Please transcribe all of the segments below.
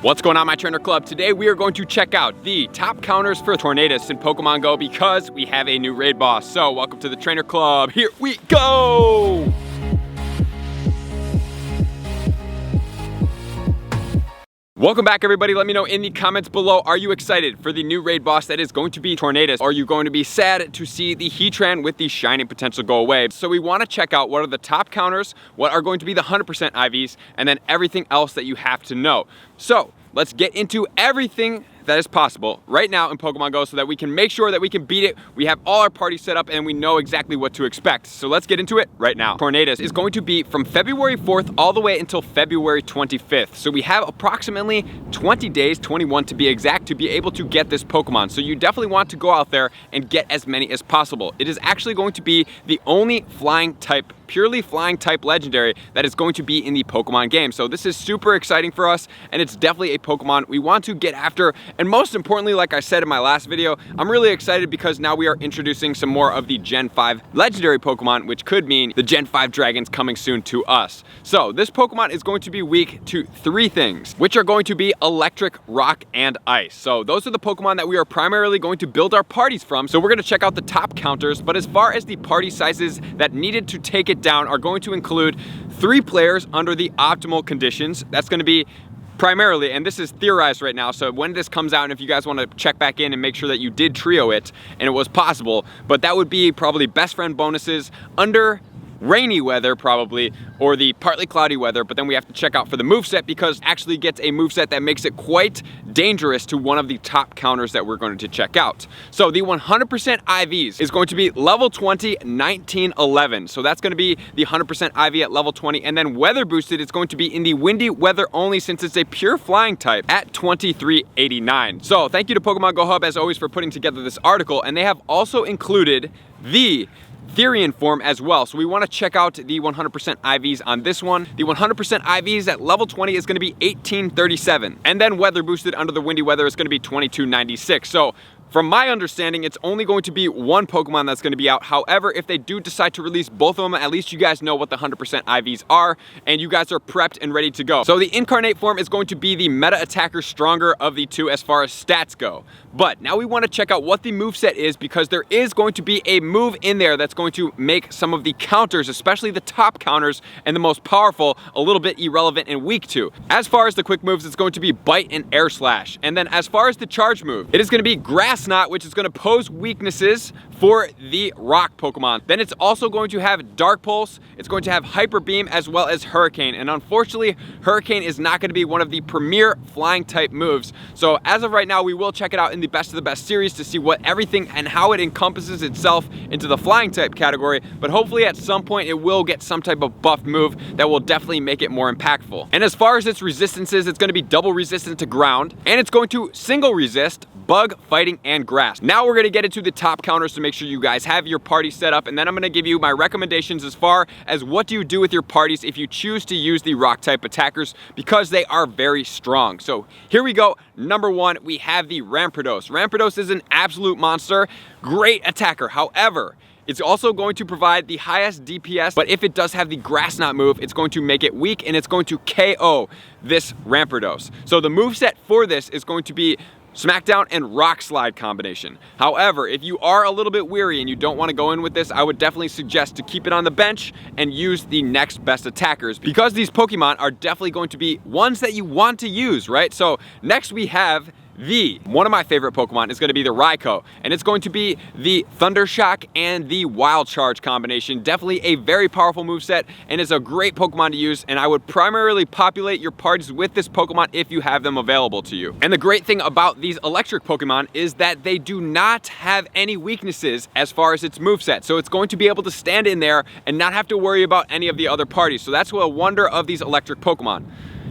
What's going on, my trainer club? Today we are going to check out the top counters for Tornadus in Pokemon Go because we have a new raid boss. So welcome to the trainer club. Here we go! Welcome back, everybody. Let me know in the comments below, are you excited for the new raid boss that is going to be Tornadus? Are you going to be sad to see the Heatran with the shining potential go away? So we want to check out what are the top counters, what are going to be the 100% IVs, and then everything else that you have to know. So let's get into everything that is possible right now in Pokemon Go so that we can make sure that we can beat it. We have all our parties set up and we know exactly what to expect. So let's get into it right now. Tornadus is going to be from February 4th all the way until February 25th. So we have approximately 20 days, 21 to be exact, to be able to get this Pokemon. So you definitely want to go out there and get as many as possible. It is actually going to be the only flying type, purely flying type legendary that is going to be in the Pokemon game. So this is super exciting for us, and it's definitely a Pokemon we want to get after. And most importantly, like I said in my last video, I'm really excited because now we are introducing some more of the Gen 5 legendary Pokemon, which could mean the Gen 5 dragons coming soon to us. So this Pokemon is going to be weak to 3 things, which are going to be electric, rock, and ice. So those are the Pokemon that we are primarily going to build our parties from. So we're going to check out the top counters, but as far as the party sizes that needed to take it down are going to include 3 players under the optimal conditions. That's going to be primarily, and this is theorized right now, so when this comes out, and if you guys want to check back in and make sure that you did trio it and it was possible, but that would be probably best friend bonuses under rainy weather probably, or the partly cloudy weather. But then we have to check out for the moveset because it actually gets a moveset that makes it quite dangerous to one of the top counters that we're going to check out. So the 100% IVs is going to be level 20, 19, 11. So that's going to be the 100% IV at level 20, and then weather boosted is going to be in the windy weather only since it's a pure flying type at 2389. So thank you to Pokemon Go Hub as always for putting together this article, and they have also included the Therian form as well. So we want to check out the 100% IVs on this one. The 100% IVs at level 20 is going to be 1837. And then weather boosted under the windy weather is going to be 2296. So from my understanding, it's only going to be one Pokemon that's going to be out. However, if they do decide to release both of them, at least you guys know what the 100% IVs are, and you guys are prepped and ready to go. So the Incarnate form is going to be the meta attacker stronger of the two as far as stats go. But now we want to check out what the moveset is, because there is going to be a move in there that's going to make some of the counters, especially the top counters and the most powerful, a little bit irrelevant and weak to. As far as the quick moves, it's going to be Bite and Air Slash. And then as far as the charge move, it is going to be Grass Knot, which is going to pose weaknesses for the rock Pokemon. Then it's also going to have Dark Pulse, it's going to have Hyper Beam, as well as Hurricane. And unfortunately, Hurricane is not going to be one of the premier flying type moves. So as of right now, we will check it out in the best of the best series to see what everything and how it encompasses itself into the flying type category. But hopefully at some point it will get some type of buff move that will definitely make it more impactful. And as far as its resistances, it's going to be double resistant to ground, and it's going to single resist bug, fighting, and grass. Now we're going to get into the top counters to make sure you guys have your party set up, and then I'm going to give you my recommendations as far as what do you do with your parties if you choose to use the rock type attackers, because they are very strong. So here we go. Number 1, we have the Rampardos. Rampardos is an absolute monster, great attacker. However, it's also going to provide the highest DPS, but if it does have the Grass Knot move, it's going to make it weak and it's going to KO this Rampardos. So the moveset for this is going to be Smackdown and Rock Slide combination. However, if you are a little bit weary and you don't want to go in with this, I would definitely suggest to keep it on the bench and use the next best attackers, because these Pokemon are definitely going to be ones that you want to use, right? So next we have one of my favorite Pokemon is going to be the Raikou, and it's going to be the Thunder Shock and the Wild Charge combination. Definitely a very powerful moveset, and it's a great Pokemon to use, and I would primarily populate your parties with this Pokemon if you have them available to you. And the great thing about these electric Pokemon is that they do not have any weaknesses as far as its moveset, so it's going to be able to stand in there and not have to worry about any of the other parties. So that's a wonder of these electric Pokemon.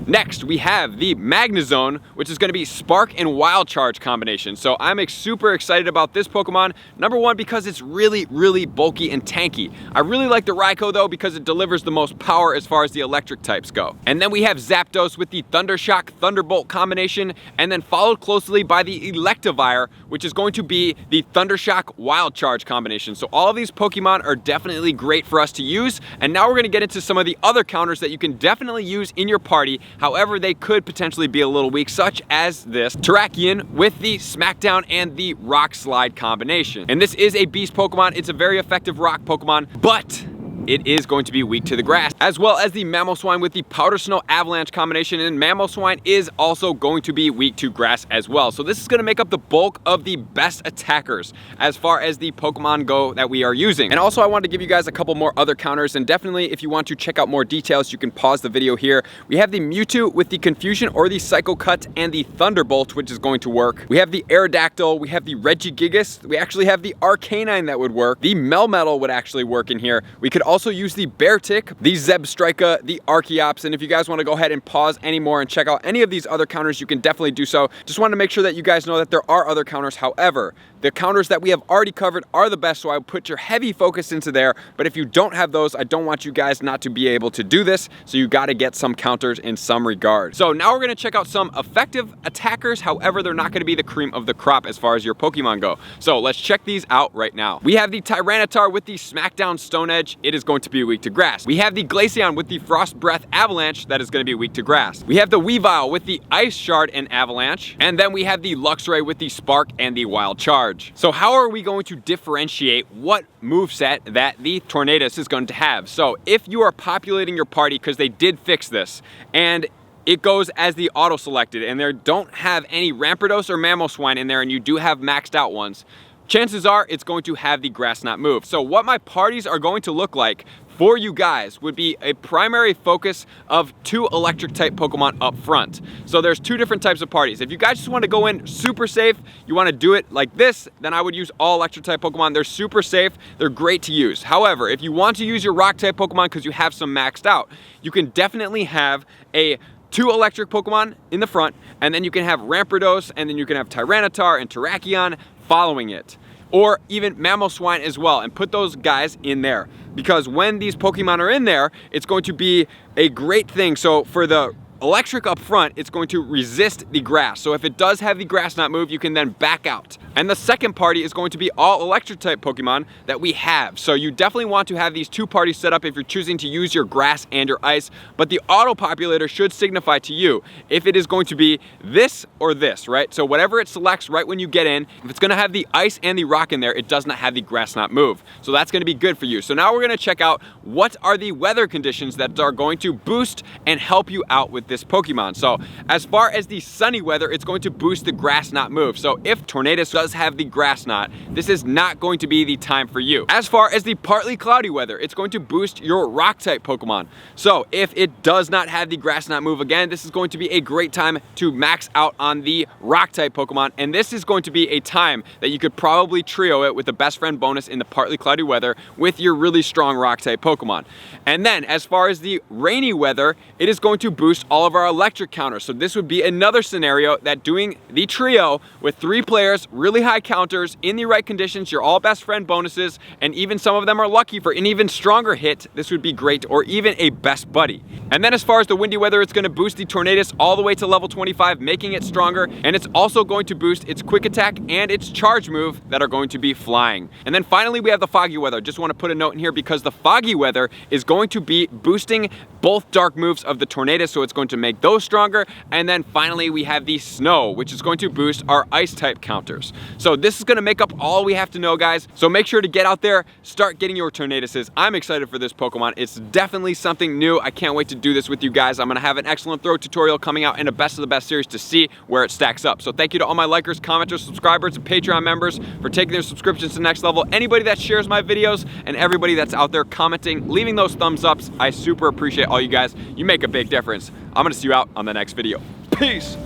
Next, we have the Magnezone, which is going to be Spark and Wild Charge combination. So I'm super excited about this Pokemon. Number 1, because it's really, really bulky and tanky. I really like the Raikou though because it delivers the most power as far as the electric types go. And then we have Zapdos with the Thundershock Thunderbolt combination, and then followed closely by the Electivire, which is going to be the Thundershock Wild Charge combination. So all of these Pokemon are definitely great for us to use. And now we're going to get into some of the other counters that you can definitely use in your party However, they could potentially be a little weak, such as this Terrakion with the Smackdown and the Rock Slide combination. And this is a beast Pokemon. It's a very effective rock Pokemon, but it is going to be weak to the grass, as well as the Mamoswine with the Powder Snow Avalanche combination, and Mamoswine is also going to be weak to grass as well. So this is going to make up the bulk of the best attackers as far as the Pokemon go that we are using. And also I wanted to give you guys a couple more other counters, and definitely if you want to check out more details, you can pause the video here. We have the Mewtwo with the Confusion or the Psycho Cut and the Thunderbolt, which is going to work. We have the Aerodactyl, we have the Regigigas, we actually have the Arcanine that would work. The Melmetal would actually work in here. We could also use the Beartic, the Zebstrika, the Archeops, and if you guys want to go ahead and pause any more and check out any of these other counters, you can definitely do so. Just want to make sure that you guys know that there are other counters. However, the counters that we have already covered are the best, so I would put your heavy focus into there. But if you don't have those, I don't want you guys not to be able to do this, so you got to get some counters in some regard. So now we're going to check out some effective attackers. However, they're not going to be the cream of the crop as far as your Pokemon go. So let's check these out right now. We have the Tyranitar with the Smackdown Stone Edge. It is going to be weak to grass. We have the Glaceon with the Frost Breath Avalanche. That is going to be weak to grass. We have the Weavile with the Ice Shard and Avalanche. And then we have the Luxray with the Spark and the Wild Charge. So how are we going to differentiate what moveset that the Tornadus is going to have? So if you are populating your party, because they did fix this, and it goes as the auto-selected, and they don't have any Rampardos or Mamoswine in there, and you do have maxed out ones, chances are it's going to have the Grass Knot move. So what my parties are going to look like for you guys would be a primary focus of 2 electric type Pokemon up front. So there's 2 different types of parties. If you guys just want to go in super safe, you want to do it like this, then I would use all electric type Pokemon. They're super safe, they're great to use. However, if you want to use your rock type Pokemon because you have some maxed out, you can definitely have a 2 electric Pokemon in the front, and then you can have Rampardos, and then you can have Tyranitar and Terrakion following it. Or even Mamoswine as well, and put those guys in there. Because when these Pokemon are in there, it's going to be a great thing. So for the electric up front, it's going to resist the grass. So if it does have the Grass Knot move, you can then back out. And the second party is going to be all electric type Pokemon that we have. So you definitely want to have these 2 parties set up if you're choosing to use your grass and your ice, but the auto populator should signify to you if it is going to be this or this, right? So whatever it selects right when you get in, if it's gonna have the ice and the rock in there, it does not have the Grass Knot move. So that's gonna be good for you. So now we're gonna check out what are the weather conditions that are going to boost and help you out with this Pokemon. So as far as the sunny weather, it's going to boost the Grass Knot move. So if Tornadus does have the Grass Knot, this is not going to be the time for you. As far as the partly cloudy weather, it's going to boost your rock type Pokemon. So if it does not have the Grass Knot move again, this is going to be a great time to max out on the rock type Pokemon, and this is going to be a time that you could probably trio it with the best friend bonus in the partly cloudy weather with your really strong rock type Pokemon. And then as far as the rainy weather, it is going to boost all of our electric counters. So this would be another scenario that doing the trio with 3 players, really high counters, in the right conditions, your all best friend bonuses, and even some of them are lucky for an even stronger hit, this would be great, or even a best buddy. And then as far as the windy weather, it's going to boost the Tornadus all the way to level 25, making it stronger, and it's also going to boost its quick attack and its charge move that are going to be flying. And then finally we have the foggy weather. Just want to put a note in here because the foggy weather is going to be boosting both dark moves of the Tornadus, so it's going to make those stronger. And then finally we have the snow, which is going to boost our ice type counters. So this is going to make up all we have to know, guys. So make sure to get out there, start getting your Tornaduses. I'm excited for this Pokemon. It's definitely something new. I can't wait to do this with you guys. I'm going to have an excellent throw tutorial coming out in a best of the best series to see where it stacks up. So thank you to all my likers, commenters, subscribers, and Patreon members for taking their subscriptions to the next level. Anybody that shares my videos and everybody that's out there commenting, leaving those thumbs ups, I super appreciate all you guys. You make a big difference. I'm going to see you out on the next video. Peace!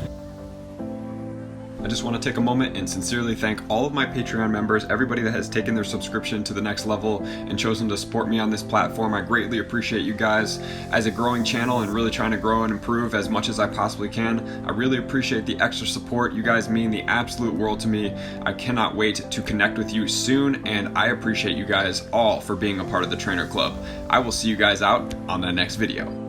I just want to take a moment and sincerely thank all of my Patreon members, everybody that has taken their subscription to the next level and chosen to support me on this platform. I greatly appreciate you guys. As a growing channel and really trying to grow and improve as much as I possibly can, I really appreciate the extra support. You guys mean the absolute world to me. I cannot wait to connect with you soon, and I appreciate you guys all for being a part of the Trainer Club. I will see you guys out on the next video.